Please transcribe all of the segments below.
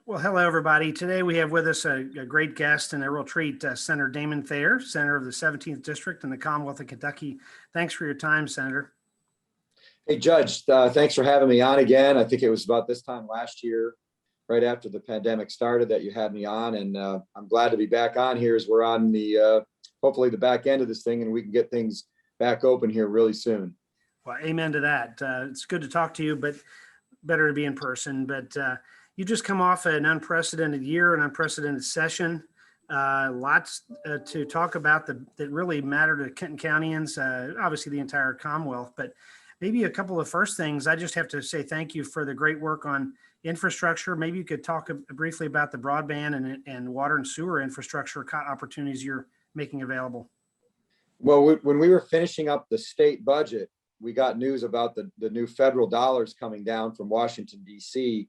Well, hello, everybody. Today we have with us a great guest and a real treat, Senator Damon Thayer, Senator of the 17th District in the Commonwealth of Kentucky. Thanks for your time, Senator. Hey, Judge, thanks for having me on again. I think it was about this time last year, right after the pandemic started, that you had me on. And I'm glad to be back on here as we're on the, hopefully the back end of this thing and we can get things back open here really soon. Well, amen to that. It's good to talk to you, but better to be in person. But you just come off an unprecedented year, an unprecedented session. Lots to talk about that really matter to Kenton Countyans, obviously the entire Commonwealth. But maybe a couple of first things. I just have to say thank you for the great work on infrastructure. Maybe you could talk briefly about the broadband and water and sewer infrastructure opportunities you're making available. Well, when we were finishing up the state budget, we got news about the new federal dollars coming down from Washington, D.C.,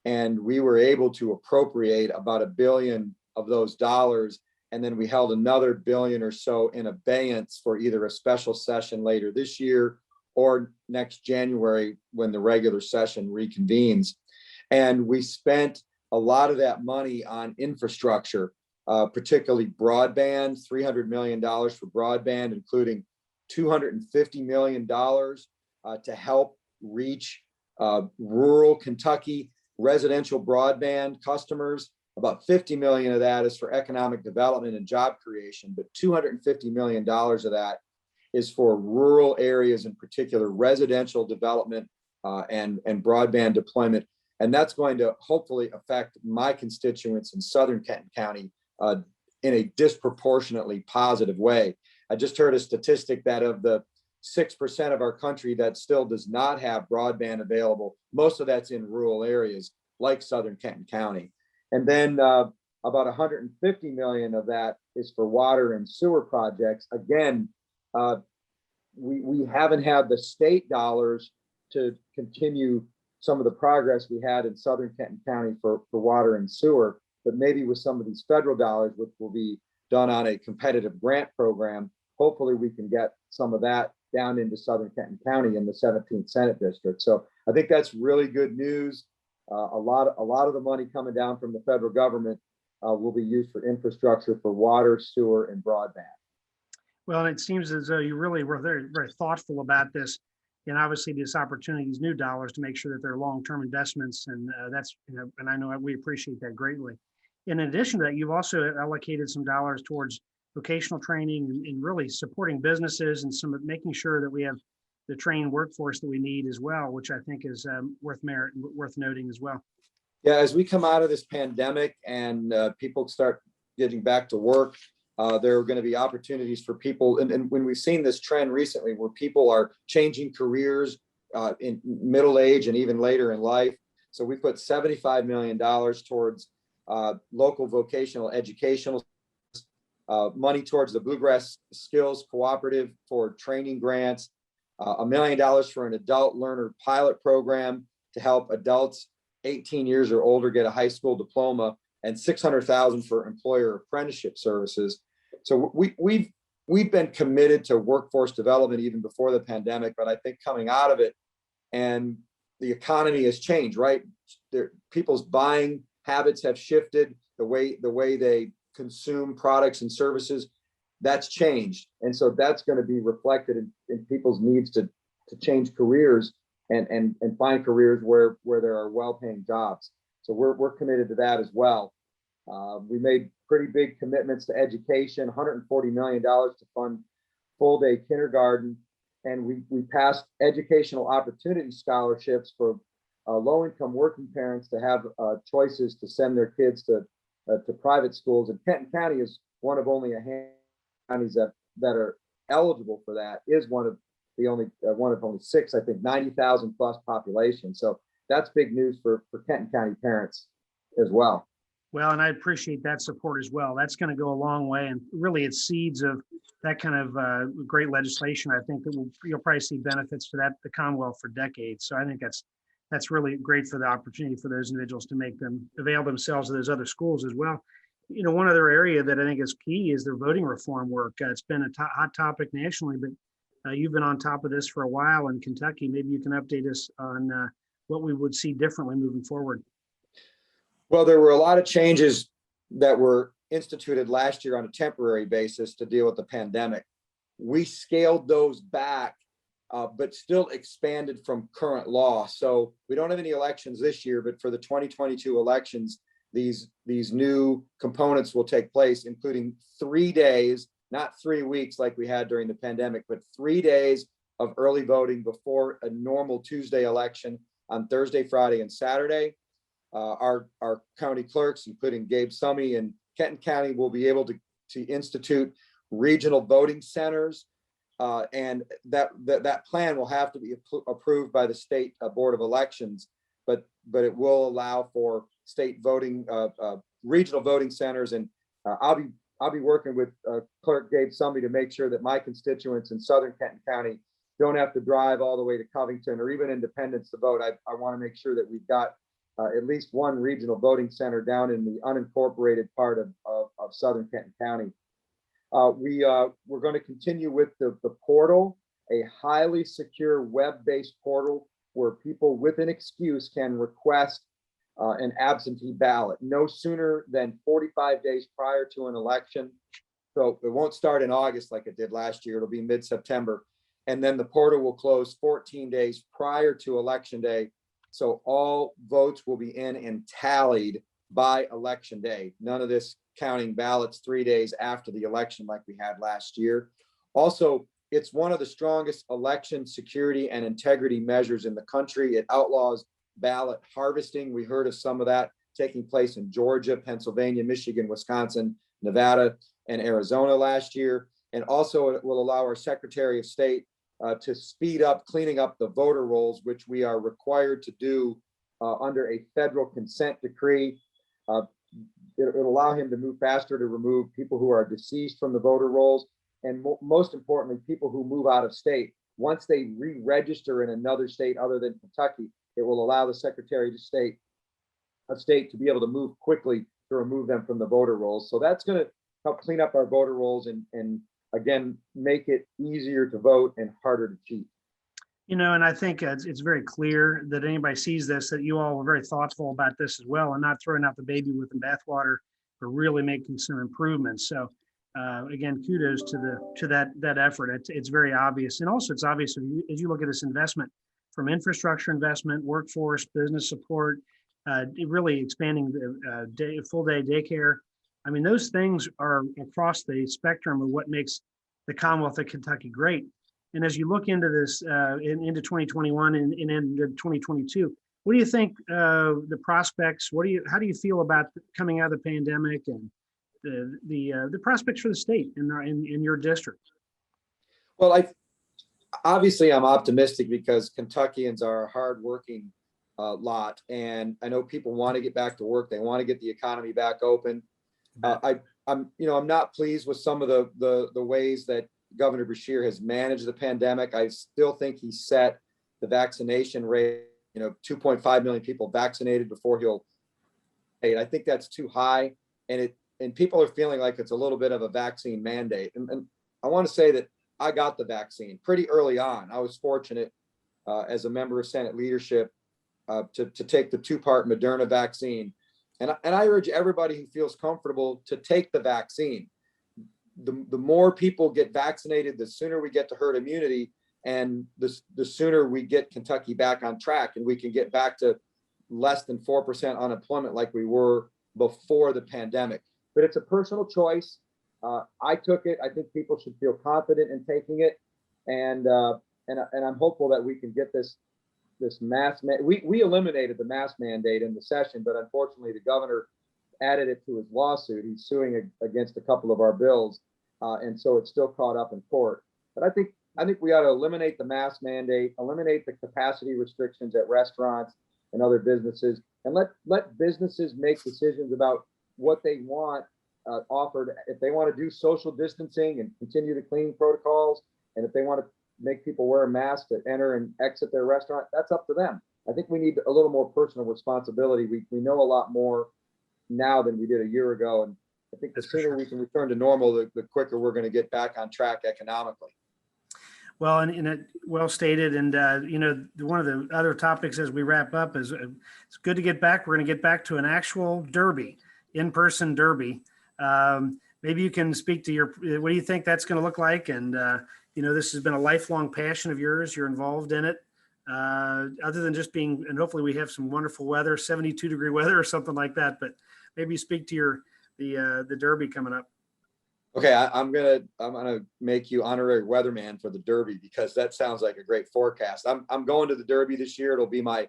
and we were able to appropriate about $1 billion of those dollars. And then we held another $1 billion or so in abeyance for either a special session later this year or next January when the regular session reconvenes. And we spent a lot of that money on infrastructure, particularly broadband, $300 million for broadband, including $250 million to help reach rural Kentucky residential broadband customers. About $50 million of that is for economic development and job creation, but $250 million of that is for rural areas, in particular residential development and broadband deployment. And that's going to hopefully affect my constituents in southern Kenton County in a disproportionately positive way. I just heard a statistic that of the 6% of our country that still does not have broadband available, most of that's in rural areas like southern Kenton County. And then about $150 million of that is for water and sewer projects. Again, we haven't had the state dollars to continue some of the progress we had in southern Kenton County for water and sewer, but maybe with some of these federal dollars, which will be done on a competitive grant program, hopefully we can get some of that down into southern Kenton County in the 17th Senate District. So I think that's really good news. A lot of the money coming down from the federal government will be used for infrastructure for water, sewer, and broadband. Well, it seems as though you really were very, very thoughtful about this, and obviously this opportunity, these new dollars, to make sure that they're long-term investments, and that's, and I know we appreciate that greatly. In addition to that, you've also allocated some dollars towards vocational training and really supporting businesses and making sure that we have the trained workforce that we need as well, which I think is worth noting as well. Yeah, as we come out of this pandemic and people start getting back to work, there are going to be opportunities for people. And when we've seen this trend recently where people are changing careers in middle age and even later in life. So we put $75 million towards local vocational educational money towards the Bluegrass Skills Cooperative for training grants, $1 million for an adult learner pilot program to help adults 18 years or older get a high school diploma, and $600,000 for employer apprenticeship services. So we've been committed to workforce development even before the pandemic, but I think coming out of it and the economy has changed, right? People's buying habits have shifted, the way they consume products and services, that's changed. And so that's going to be reflected in people's needs to change careers and find careers where there are well-paying jobs. So we're committed to that as well. We made pretty big commitments to education, $140 million to fund full-day kindergarten. And we passed educational opportunity scholarships for low-income working parents to have choices to send their kids to private schools. And Kenton County is one of only a handful of counties that are eligible for that, is one of only 6, I think, 90,000 plus population. So that's big news for Kenton County parents as well. Well, and I appreciate that support as well. That's going to go a long way, and really it's seeds of that kind of great legislation. I think that you'll probably see benefits for the Commonwealth for decades. So I think that's really great for the opportunity for those individuals to avail themselves of those other schools as well. One other area that I think is key is the voting reform work. It's been a hot topic nationally, but you've been on top of this for a while in Kentucky. Maybe you can update us on what we would see differently moving forward. Well, there were a lot of changes that were instituted last year on a temporary basis to deal with the pandemic. We scaled those back, but still expanded from current law. So we don't have any elections this year, but for the 2022 elections, these new components will take place, including 3 days, not 3 weeks like we had during the pandemic, but 3 days of early voting before a normal Tuesday election on Thursday, Friday, and Saturday. Our county clerks, including Gabe Summey in Kenton County, will be able to institute regional voting centers. And that plan will have to be approved by the state Board of Elections, but it will allow for state voting, regional voting centers. And I'll be working with Clerk Gabe Summey to make sure that my constituents in Southern Kenton County don't have to drive all the way to Covington or even Independence to vote. I want to make sure that we've got at least one regional voting center down in the unincorporated part of Southern Kenton County. We're going to continue with the portal, a highly secure web-based portal where people with an excuse can request an absentee ballot no sooner than 45 days prior to an election. So it won't start in August like it did last year. It'll be mid-September. And then the portal will close 14 days prior to election day. So all votes will be in and tallied by election day. None of this counting ballots 3 days after the election like we had last year. Also, it's one of the strongest election security and integrity measures in the country. It outlaws ballot harvesting. We heard of some of that taking place in Georgia, Pennsylvania, Michigan, Wisconsin, Nevada, and Arizona last year. And also it will allow our Secretary of State to speed up cleaning up the voter rolls, which we are required to do under a federal consent decree. It'll allow him to move faster to remove people who are deceased from the voter rolls. And most importantly, people who move out of state. Once they re-register in another state other than Kentucky, it will allow the Secretary of State to be able to move quickly to remove them from the voter rolls. So that's going to help clean up our voter rolls and again, make it easier to vote and harder to cheat. You know, and I think it's very clear that anybody sees this, that you all were very thoughtful about this as well and not throwing out the baby with the bathwater, but really making some improvements. So again, kudos to that effort. It's very obvious. And also it's obvious as you look at this investment from infrastructure investment, workforce, business support, really expanding the full day daycare. I mean, those things are across the spectrum of what makes the Commonwealth of Kentucky great. And as you look into this, into 2021 and into 2022, what do you think the prospects? How do you feel about coming out of the pandemic and the prospects for the state in your district? Well, obviously I'm optimistic because Kentuckians are a hardworking lot, and I know people want to get back to work. They want to get the economy back open. I'm not pleased with some of the ways that Governor Beshear has managed the pandemic. I still think he set the vaccination rate, 2.5 million people vaccinated before I think that's too high, and people are feeling like it's a little bit of a vaccine mandate. And I want to say that I got the vaccine pretty early on. I was fortunate as a member of Senate leadership to take the 2-part Moderna vaccine. And I urge everybody who feels comfortable to take the vaccine. The more people get vaccinated, the sooner we get to herd immunity, and the sooner we get Kentucky back on track, and we can get back to less than 4% unemployment like we were before the pandemic. But it's a personal choice. I took it. I think people should feel confident in taking it, and I'm hopeful that we can get this mask. We eliminated the mask mandate in the session, but unfortunately the governor added it to his lawsuit. He's suing against a couple of our bills, and so it's still caught up in court. But I think we ought to eliminate the mask mandate, eliminate the capacity restrictions at restaurants and other businesses, and let businesses make decisions about what they want offered. If they want to do social distancing and continue the cleaning protocols, and if they want to make people wear a mask to enter and exit their restaurant, that's up to them. I think we need a little more personal responsibility. We know a lot more now than we did a year ago. And I think the sooner we can return to normal, the quicker we're going to get back on track economically. Well, and it well stated. And, one of the other topics as we wrap up is it's good to get back. We're going to get back to an actual derby, in-person derby. Maybe you can speak to what do you think that's going to look like? And, this has been a lifelong passion of yours. You're involved in it. Other than just being, and hopefully we have some wonderful weather, 72-degree weather or something like that, but maybe speak to the derby coming up. Okay, I'm gonna make you honorary weatherman for the Derby because that sounds like a great forecast. I'm going to the Derby this year. It'll be my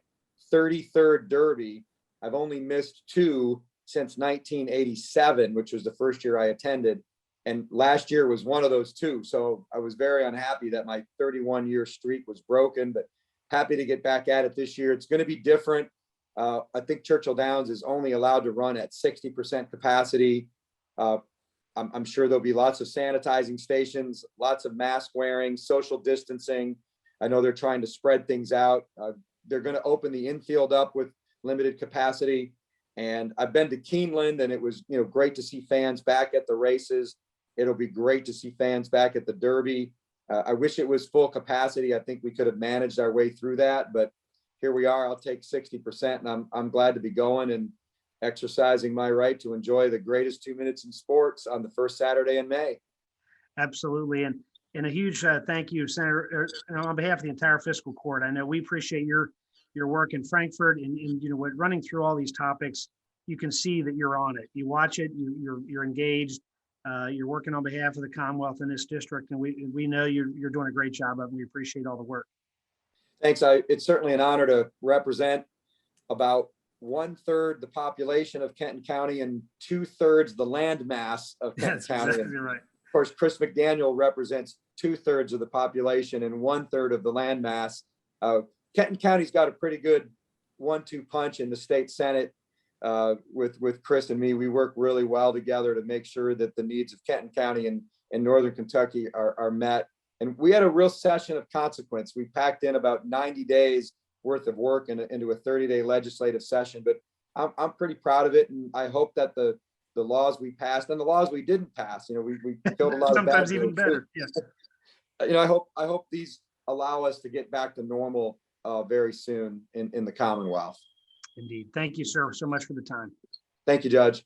33rd Derby. I've only missed 2 since 1987, which was the first year I attended, and last year was one of those 2. So I was very unhappy that my 31-year streak was broken, but happy to get back at it this year. It's going to be different. I think Churchill Downs is only allowed to run at 60% capacity. I'm sure there'll be lots of sanitizing stations, lots of mask wearing, social distancing. I know they're trying to spread things out. They're going to open the infield up with limited capacity. And I've been to Keeneland, and it was, great to see fans back at the races. It'll be great to see fans back at the Derby. I wish it was full capacity. I think we could have managed our way through that, but here we are. I'll take 60%, and I'm glad to be going and exercising my right to enjoy the greatest 2 minutes in sports on the first Saturday in May. Absolutely. And a huge thank you, Senator, on behalf of the entire fiscal court. I know we appreciate your work in Frankfurt and running through all these topics. You can see that you're on it. You watch it, you're engaged, you're working on behalf of the Commonwealth in this district. And we know you're doing a great job of it. And we appreciate all the work. Thanks. It's certainly an honor to represent about 1/3 the population of Kenton County and 2/3 the land mass of Kenton County. Exactly right. Of course, Kris McDaniel represents 2/3 of the population and 1/3 of the land mass. Kenton County's got a pretty good 1-2 punch in the state Senate with Kris and me. We work really well together to make sure that the needs of Kenton County and Northern Kentucky are met. And we had a real session of consequence. We packed in about 90 days worth of work into a 30-day legislative session, but I'm pretty proud of it, and I hope that the laws we passed and the laws we didn't pass, we killed a lot of bad even better. Yes. I hope these allow us to get back to normal very soon in the Commonwealth. Indeed. Thank you, sir, so much for the time. Thank you, Judge.